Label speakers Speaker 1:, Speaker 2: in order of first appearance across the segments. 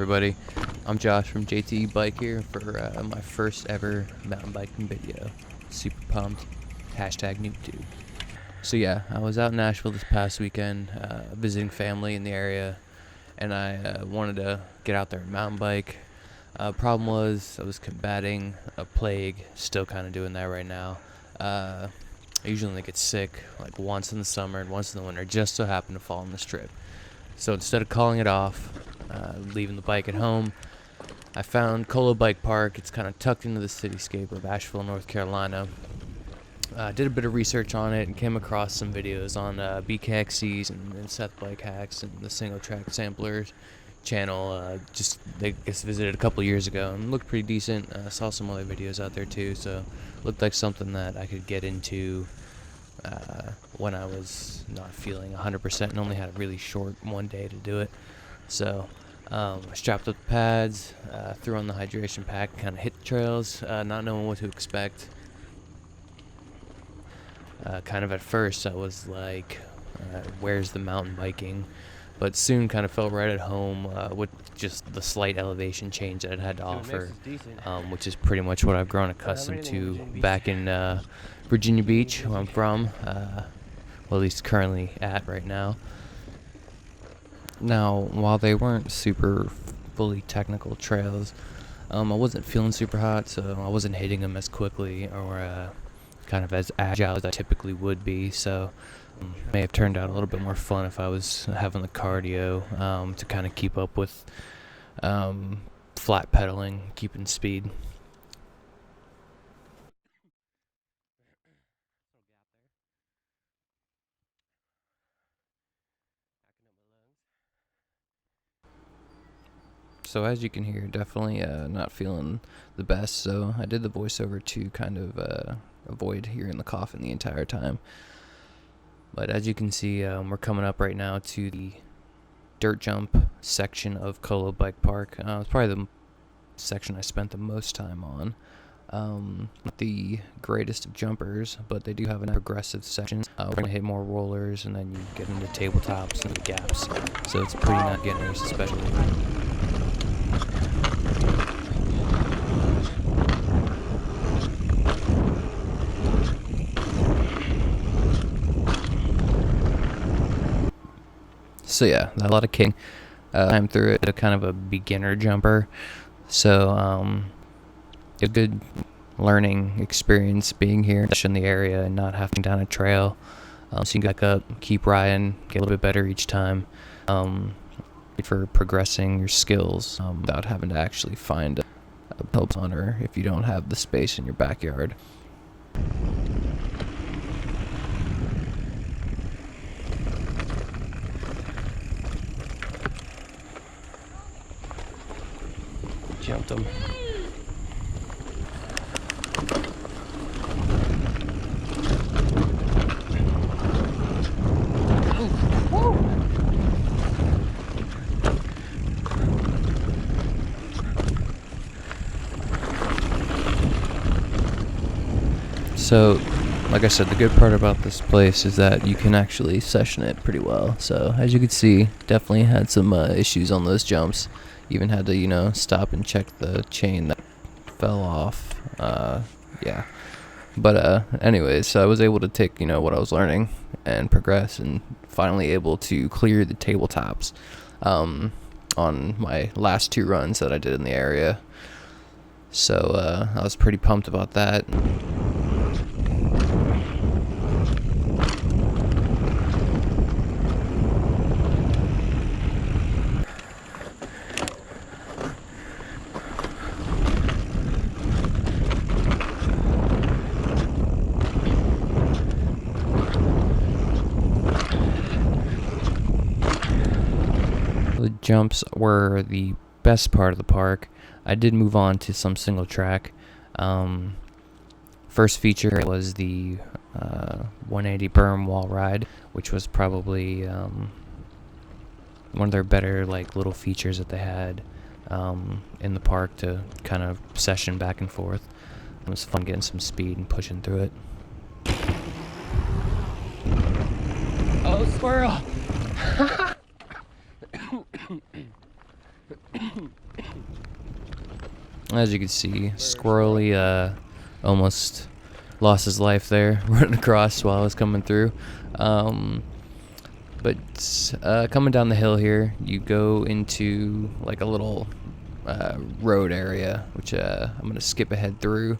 Speaker 1: everybody? I'm Josh from JTE Bike here for my first ever mountain biking video. Super pumped. Hashtag NoobTube. So yeah, I was out in Nashville this past weekend visiting family in the area, and I wanted to get out there and mountain bike. Problem was I was combating a plague, still kind of doing that right now. I usually only get sick like once in the summer and once in the winter, just so happened to fall on this trip. So instead of calling it off, leaving the bike at home, I found Kolo Bike Park. It's kind of tucked into the cityscape of Asheville, North Carolina. Did a bit of research on it and came across some videos on BKXC's and Seth Bike Hacks and the Single Track Samplers channel. They visited a couple years ago and looked pretty decent. Saw some other videos out there too, so looked like something that I could get into when I was not feeling 100% and only had a really short one day to do it. So I strapped up the pads, threw on the hydration pack, kind of hit the trails, not knowing what to expect. Kind of at first I was like, where's the mountain biking? But soon kind of felt right at home with just the slight elevation change that it had to offer, which is pretty much what I've grown accustomed to back in Virginia Beach, where I'm from, well, at least currently at right now. Now, while they weren't super fully technical trails, I wasn't feeling super hot, so I wasn't hitting them as quickly or kind of as agile as I typically would be, so may have turned out a little bit more fun if I was having the cardio to kind of keep up with flat pedaling, keeping speed. So as you can hear, definitely not feeling the best, so I did the voiceover to kind of avoid hearing the coughing the entire time. But as you can see, we're coming up right now to the dirt jump section of Kolo Bike Park. It's probably the section I spent the most time on. Not the greatest of jumpers, but they do have a progressive section. We're going to hit more rollers, and then you get into tabletops and the gaps. So it's pretty not beginners, especially. So yeah, a lot of kicking. I'm through it, a kind of a beginner jumper. So a good learning experience being here in the area and not having down a trail. So you can back up, keep riding, get a little bit better each time. For progressing your skills without having to actually find a help hunter if you don't have the space in your backyard. Jumped them. So, like I said, the good part about this place is that you can actually session it pretty well. So, as you can see, definitely had some issues on those jumps. Even had to, stop and check the chain that fell off. Yeah. But anyways, so I was able to take, what I was learning and progress, and finally able to clear the tabletops on my last 2 runs that I did in the area. So I was pretty pumped about that. The jumps were the best part of the park. I did move on to some single track. First feature was the 180 berm wall ride, which was probably one of their better little features that they had in the park to kind of session back and forth. It was fun getting some speed and pushing through it. Oh, squirrel! as you can see, Squirrely almost lost his life there running across while I was coming through. But coming down the hill here, you go into like a little road area, which I'm going to skip ahead through.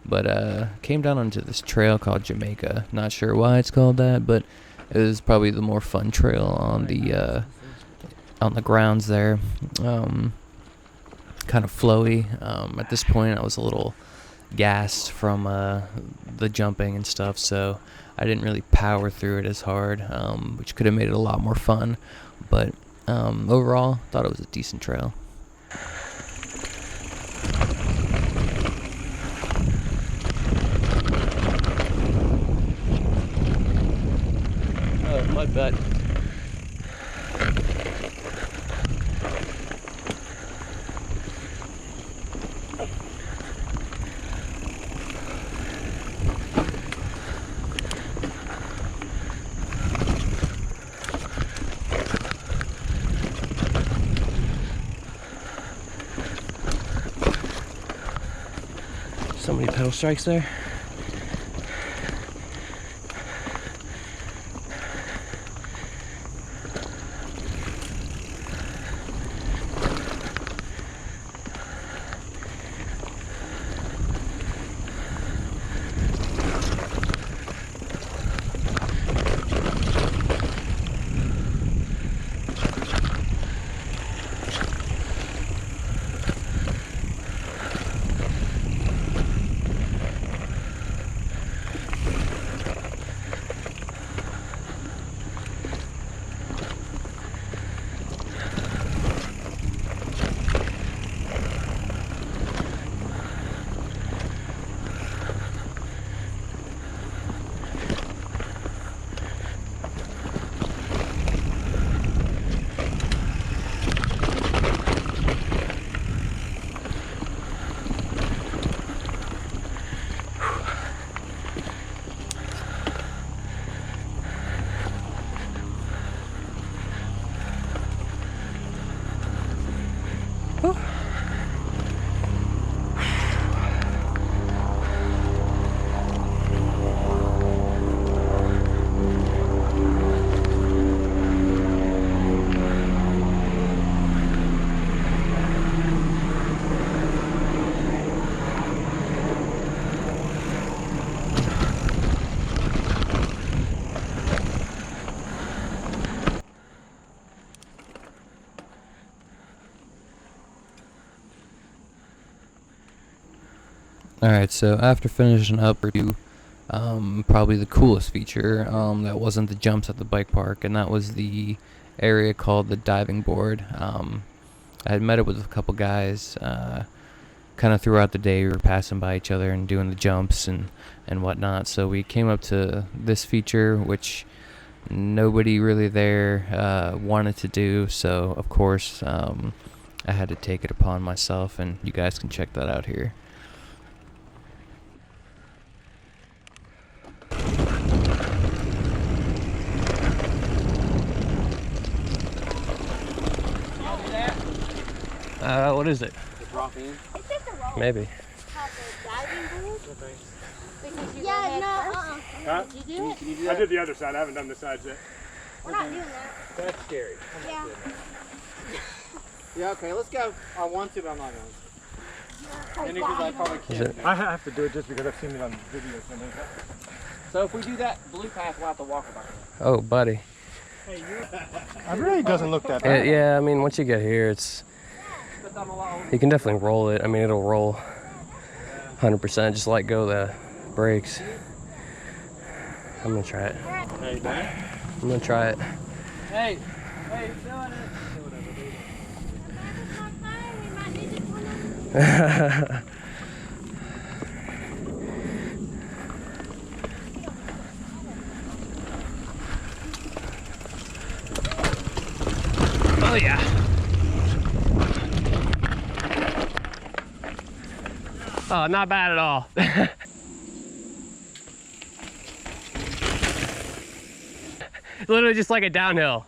Speaker 1: But came down onto this trail called Jamaica. Not sure why it's called that, but it was probably the more fun trail on the grounds there. Kind of flowy. At this point, I was a little gassed from the jumping and stuff, so I didn't really power through it as hard, which could have made it a lot more fun. But overall, thought it was a decent trail. Oh, my bad. So many pedal strikes there. Alright, so after finishing up review, probably the coolest feature that wasn't the jumps at the bike park, and that was the area called the diving board. I had met up with a couple guys kind of throughout the day. We were passing by each other and doing the jumps and whatnot, so we came up to this feature, which nobody really there wanted to do, so of course I had to take it upon myself, and you guys can check that out here. What is it? Maybe.
Speaker 2: Yeah, no,
Speaker 3: Huh?
Speaker 2: Did you do it?
Speaker 3: Can you do that? I did the other side. I haven't done the sides yet.
Speaker 2: We're not doing that.
Speaker 3: That's scary.
Speaker 2: Yeah.
Speaker 4: Yeah, okay, let's go. I want to, but I'm not going to. Only because I probably can't.
Speaker 3: I have to do it just because I've seen it on videos.
Speaker 4: So if we do that blue path, we'll have to walk about it.
Speaker 1: Oh, buddy.
Speaker 3: Hey, it really doesn't look that bad.
Speaker 1: Yeah, I mean, once you get here, it's... You can definitely roll it. I mean, it'll roll 100%. Just let go the brakes. I'm going to try it.
Speaker 3: Hey, man.
Speaker 1: I'm going to try it.
Speaker 4: Hey, you're doing it.
Speaker 1: Oh, yeah. Oh, not bad at all. Literally just like a downhill.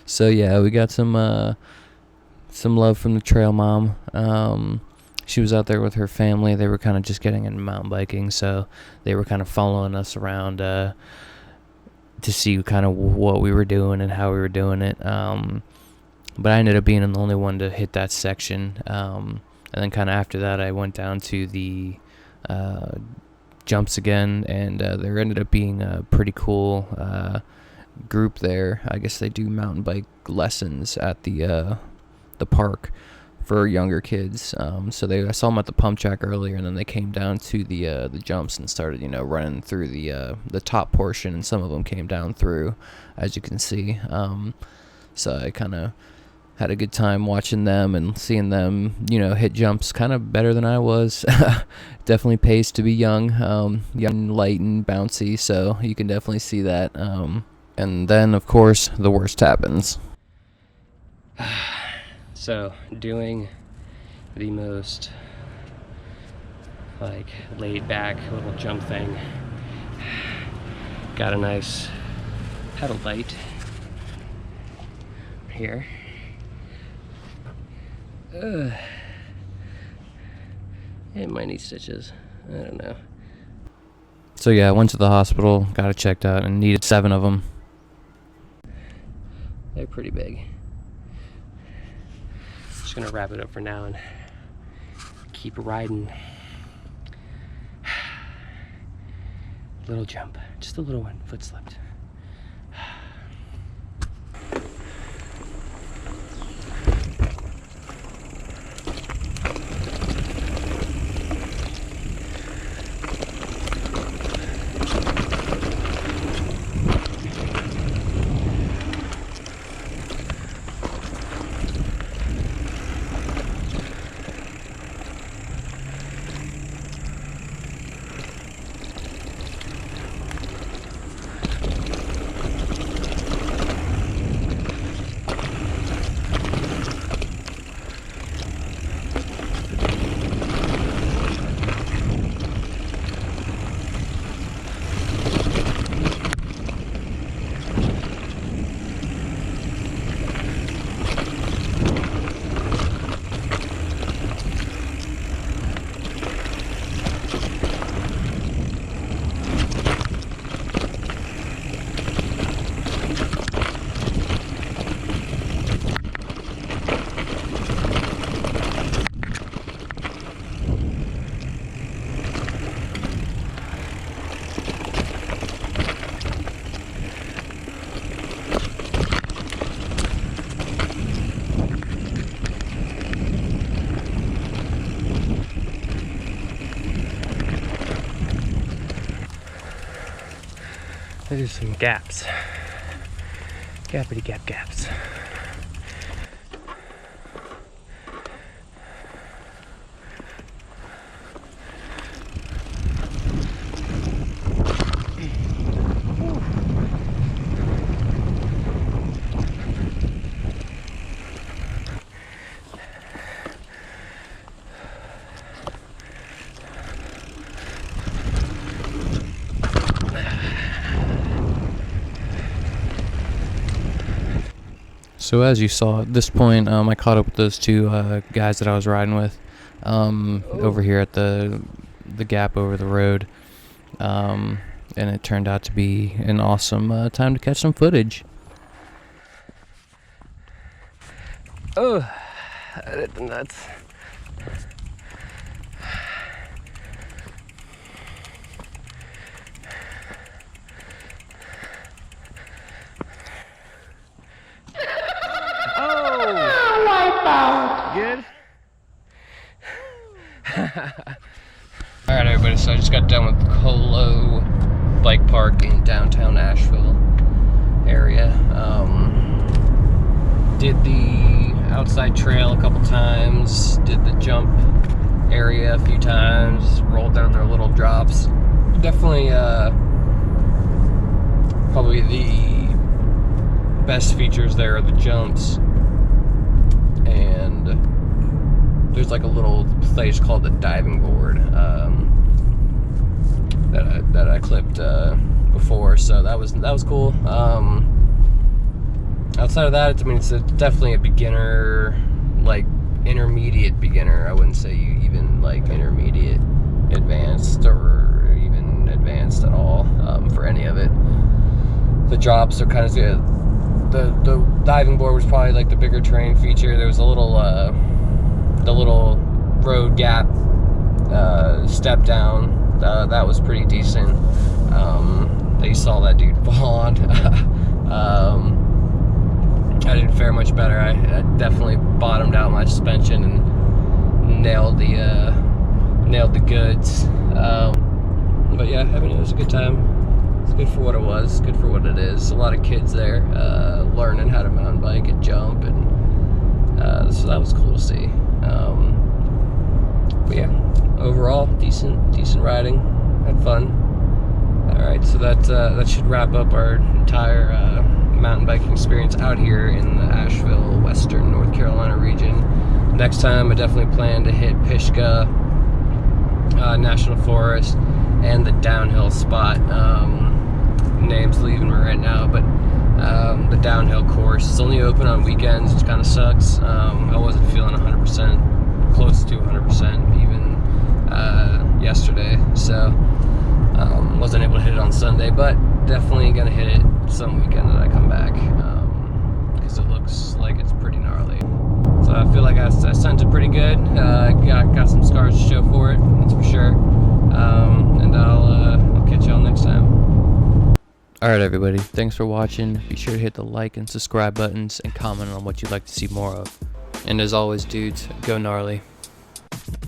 Speaker 1: So yeah, we got some love from the trail mom. She was out there with her family. They were kind of just getting into mountain biking, so they were kind of following us around to see kind of what we were doing and how we were doing it. But I ended up being the only one to hit that section. And then kind of after that, I went down to the jumps again, and there ended up being a pretty cool group there. I guess they do mountain bike lessons at the park for younger kids. So I saw them at the pump track earlier, and then they came down to the jumps and started, running through the top portion, and some of them came down through, as you can see. So I kind of had a good time watching them and seeing them, hit jumps kind of better than I was. Definitely pays to be young, light and bouncy, so you can definitely see that. And then, of course, the worst happens. So, doing the most, laid back little jump thing. Got a nice pedal light here. It might need stitches. I don't know. So yeah, I went to the hospital, got it checked out, and needed 7 of them. They're pretty big. Just gonna wrap it up for now and keep riding. Little jump, just a little one, foot slipped. There's some gaps. Gappity gap gaps. So as you saw at this point, I caught up with those 2 guys that I was riding with over here at the gap over the road, and it turned out to be an awesome time to catch some footage. Oh, I hit the nuts. Good? Alright everybody, so I just got done with Kolo Bike Park in downtown Nashville area. Did the outside trail a couple times, did the jump area a few times, rolled down their little drops. Definitely probably the best features there are the jumps. And there's like a little place called the diving board that I clipped before, so that was cool.
Speaker 5: outside of that, I mean, it's definitely a beginner, like intermediate beginner. I wouldn't say you even like intermediate, advanced, or even advanced at all for any of it. The drops are kind of good. The diving board was probably like the bigger terrain feature. There was a little the little road gap step down that was pretty decent. You saw that dude fall on. I didn't fare much better. I definitely bottomed out my suspension and nailed the goods. But yeah, I mean, it was a good time. It's good for what it was, good for what it is. A lot of kids there learning how to mountain bike and jump, and so that was cool to see. But yeah, overall, decent riding. Had fun. All right, so that should wrap up our entire mountain biking experience out here in the Asheville, Western North Carolina region. Next time, I definitely plan to hit Pishka National Forest and the downhill spot. Name's leaving me right now, but the downhill course is only open on weekends, which kind of sucks. I wasn't feeling 100%, close to 100% even yesterday, so wasn't able to hit it on Sunday, but definitely gonna hit it some weekend that I come back, because it looks like it's pretty gnarly. So I feel like I sent it pretty good. Got some scars to show for it, that's for sure. And I'll catch y'all next time.
Speaker 1: Alright everybody, thanks for watching. Be sure to hit the like and subscribe buttons and comment on what you'd like to see more of. And as always dudes, go gnarly.